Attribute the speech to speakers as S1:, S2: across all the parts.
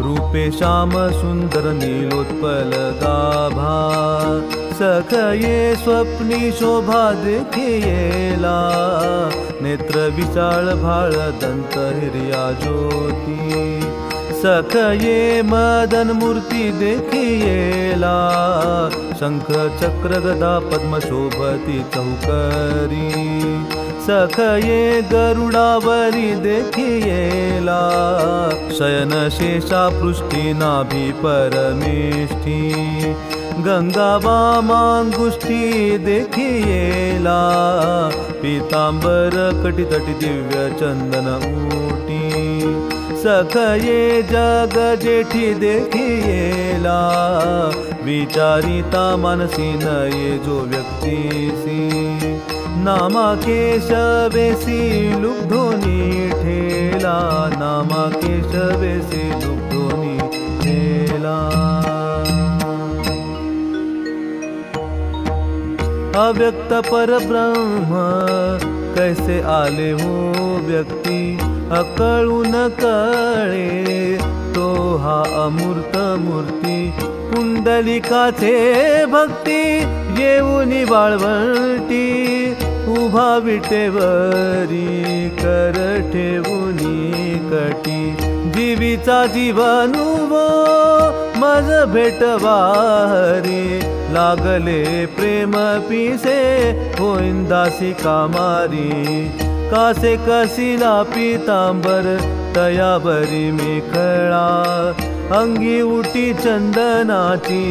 S1: रूपे श्याम सुंदर नीलोत्पल गाभा सखये स्वप्नी शोभा देखियेला नेत्र विशाल भाळ दंत हिर्या ज्योती सखये मदन मूर्ती देखियेला शंख चक्र गदा पद्म शोभती चौकरी सखये गरुडावरी देखियेला शयन शेषा पृष्ठी नाभी परमेष्ठी गंगा वामांगुष्ठी देखियेला पीतांबर कटितटी दिव्य चंदन ऊटी सखये जग जेठी देखियेला विचारिता मानसी नये जो व्यक्तीसी नामा केशवेसी लुब्धोनी ठेला नामा केशवेसी लुब्धोनी ठेला अव्यक्त परब्रह्म कैसे आले हो व्यक्ती अकळून कळे तो हा अमूर्त मूर्ती पुंडलिकाचे भक्ती येऊनी वाळवंटी उभा विटेवरी कर ठेवूनी कटी जीवीचा जीवानुवो मज भेटवारी लागले प्रेम पिसे होईंदासी कामारी कासे कसिला पीतांबर तयावरी मेखळा अंगी उटी चंदनाची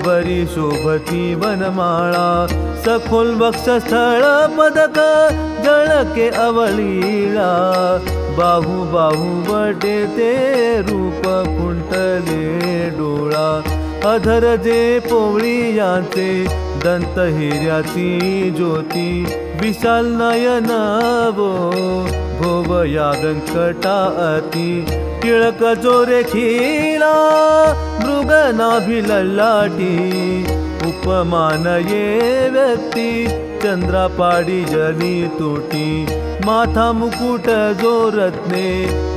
S1: बरी शोभती वनमाळा सखोल वक्षस्थळ पदक जळके अवळीला बाहू बाहू वटे ते रूप फुंटले डोळा अधर जे पोवळी यांचे दंत हिऱ्याची ज्योती विशाल नयन भोव या व्यंकटा अति टिळक जोरे खिला मृग नाभी ललाटी उपमान ये व्यक्ती चंद्रापाडी जली तुटी माथा मुकुट जो रत्ने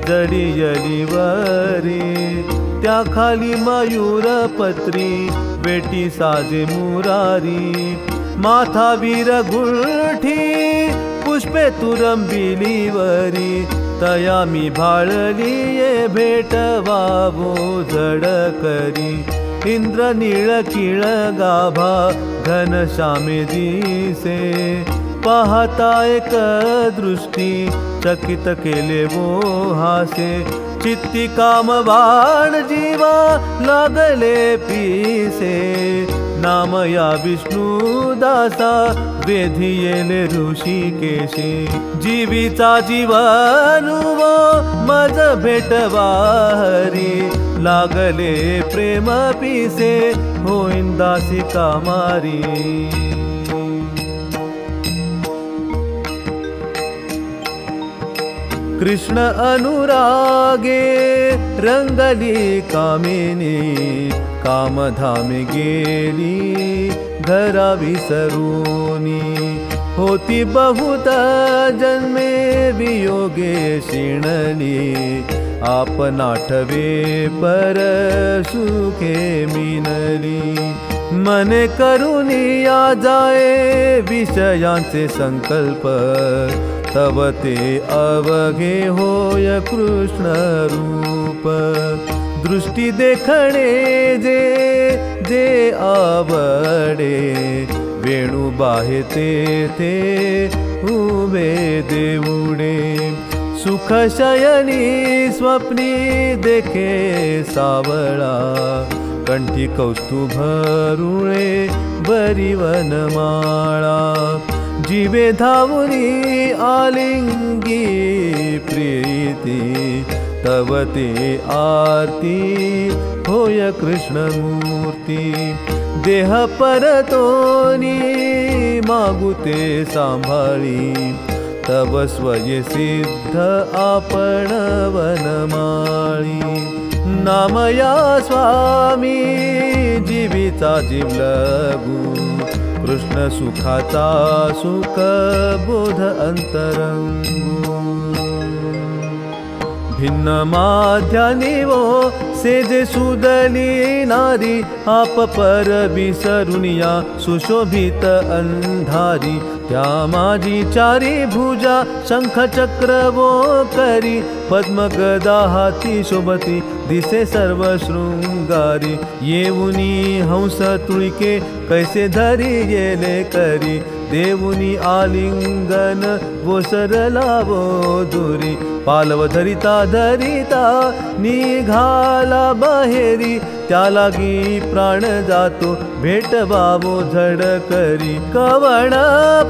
S1: जडियली वरी त्या खाली मयूर पत्री बेटी साजे मुरारी माथा वीर गुळठी पुष्पे तुरंबिलीवरी तया मी भाळली ये भेटवावो जड करी इंद्र नीळ किळ गाभा घन श्यामे दिसे पाहता एक दृष्टी चकित केले वो हासे चित्ती काम बाण जीवा लागले पिसे नाम या विष्णू दासा वेधियेले ऋषिकेशी जीवीचा जीवानुवो मज भेटवारी लागले प्रेम पिसे होईंदासी कामारी कृष्ण अनुरागे रंगली कामिनी कामधामे गेली घरा विसरूनी होती बहुत जन्मे वियोगे शिणली आपण आठवे पर सुखे मिनली मने करुणी या जाए विषयांचे संकल्प तव ते अवघे होय कृष्ण रूप दृष्टी देखणे जे जे आवडे वेणू बाहे ते उभे देऊडे सुख शयनी स्वप्नी देखे सावळा कंठी कौस्तुभ रुळे बरी वनमाळा जीवे धावुनी आलिंगी प्रीती तव ते आरती होय कृष्णमूर्ती देह परतोनी मागुते सांभाळी तव स्वये सिद्ध आपण वनमाळी नामया स्वामी जीविता जीवलगू कृष्ण सुखाचा सुख बोध अंतरंगू भिन्न माध्यानी वो सेजे सुदली नारी आप पर विसरुनिया सुशोभित अंधारी त्या माझी चारी भुजा शंख चक्र वो करी पद्म गदा हाती शोभती दिसे सर्व शृंगारी येऊनी हंस तुळके कैसे धरी गेले करी देवुनी आलिंगन वो सरला वो दुरी पालव धरिता धरिता निघाला बाहेरी त्या लागी प्राण जातो भेटवावो झड करी कवण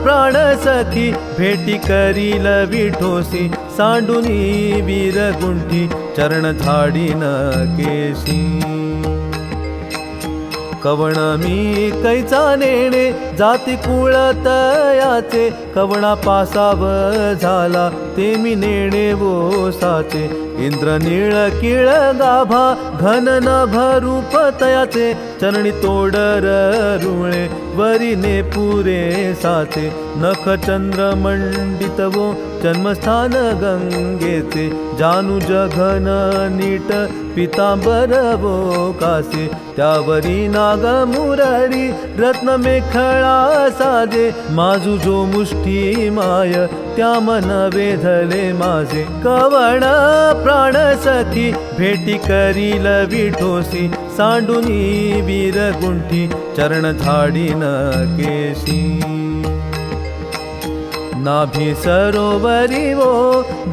S1: प्राण सखी भेटी करील विठोसी सांडुनी वीर गुंठी चरण झाडीन केशी कवण मी कैचा नेणे जाती कुळ तयाचे कवणा पासाव झाला ते मी नेणे वो साचे इंद्र नीळ किळ गाभा घन नभ रूप तयाचे चरणी तोडर रुळे वरीने पुरे साचे नख चंद्र मंडित वो जन्मस्थान गंगेचे जानू जघन नीट पितांबर वो कासे त्यावरी नाग मुरडी रत्न मेखळा साजे माजू जो मुष्ठी माय त्या मन वेधले माझे कवण प्राण सखी भेटी करील विठोसी सांडुनी वीर गुंठी चरण झाडीन केशी नाभि सरोवरी वो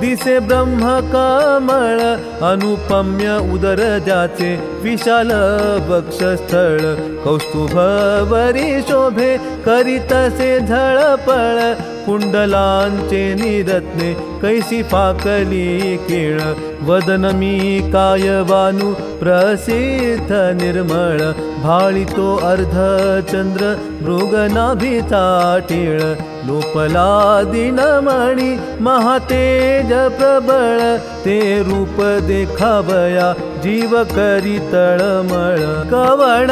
S1: दिसे ब्रह्म कमळ अनुपम्य उदर जाचे विशाल वक्षस्थळ कौस्तुभ वरी शोभे करीतसे झळपळ कुंडलांचे निरत्ने कैसी फाकली केळ वदन मी कायवानु प्रसिद्ध निर्मळ भाळितो अर्धचंद्र मृगनाभिता टिळ लोपला दिनमणि महातेज प्रबळ ते रूप देखावया जीव करी तळमळ कवण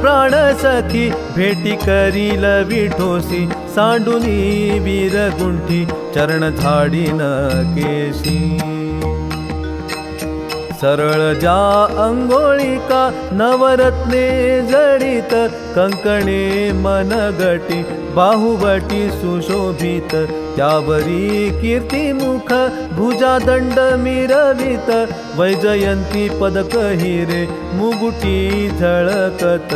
S1: प्राण सखी भेटी करील विठोसी सांडुनी वीर गुंठी चरण झाडीन केशी सरळ जा अंगोळिका नवरत्ने जडित कंकणे मनगटी बाहुवटी सुशोभित त्यावरी कीर्तिमुख भुजा दंड मिरवित वैजयंती पदक हिरे मुगुटी झळकत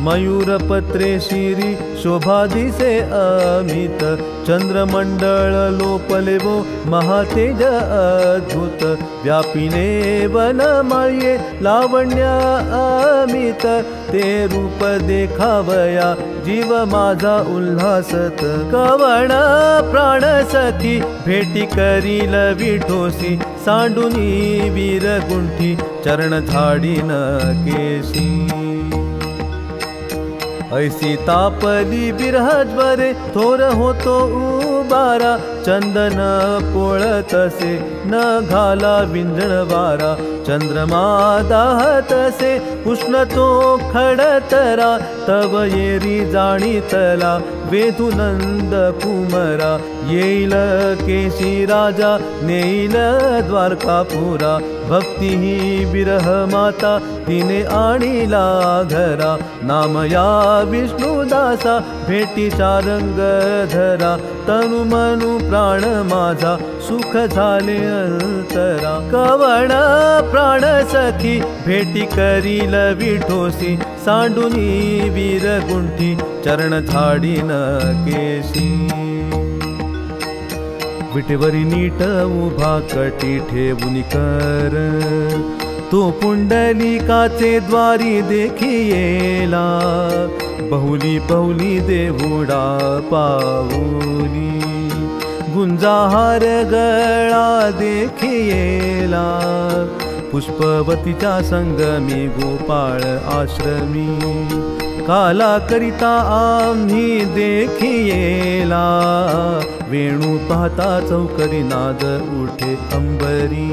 S1: मयूरपत्रे शिरी शोभा दिसे अमित चंद्रमंडळ लोपले वो महातेज अद्भुत व्यापिले वनमाळये लावण्य अमित ते रूप देखावया जीव माझा उल्हासत कवण प्राण सखी भेटी करील विठोसी सांडुनी वीर गुंठी चरण झाडीन केशी ऐसी तापली बिरहज्वरे थोर होतो उबारा चंदन पोळतसे न घाला विंजण वारा चंद्रमा दाहतसे उष्ण तो खडतरा तव येरी जाणीतला वेधुनंद कुमरा येईल केशी राजा नेईल द्वारकापुरा भक्ती ही विरह माता तिने आणीला घरा नाम या विष्णुदासा भेटीचा रंग धरा तनु मनु प्राण माझा सुख झाले अंतरा कवण प्राण सखी भेटी करील विठोसी सांडुनी वीर गुंठी चरण झाडीन केशी विटेवरी नीट उभा कटी ठेवून कर तो पुंडलिकाचे द्वारी देखियेला बहुली बहुली देवुडा पाऊली गुंजाहार गळा देखियेला पुष्पवतीच्या संगमी गोपाळ आश्रमी काला करिता आम्ही देखियेला वेणू पाहता चौकरी नाद उठे अंबरी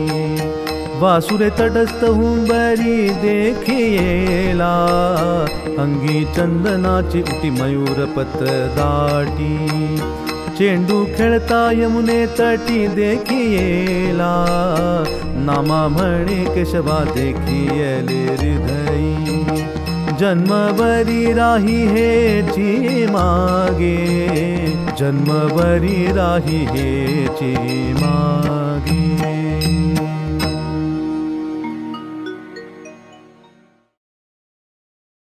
S1: वासुरे तटस्थ हुंबरी देखियेला अंगी चंदनाची उटी मयूर पत्र दाटी चेंडू खेळता यमुने तटी देखियेला, नामा म्हणे केशवा देखियले हृदयी, जन्मभरी राही हेची मागे, जन्मभरी राही हेची मागे।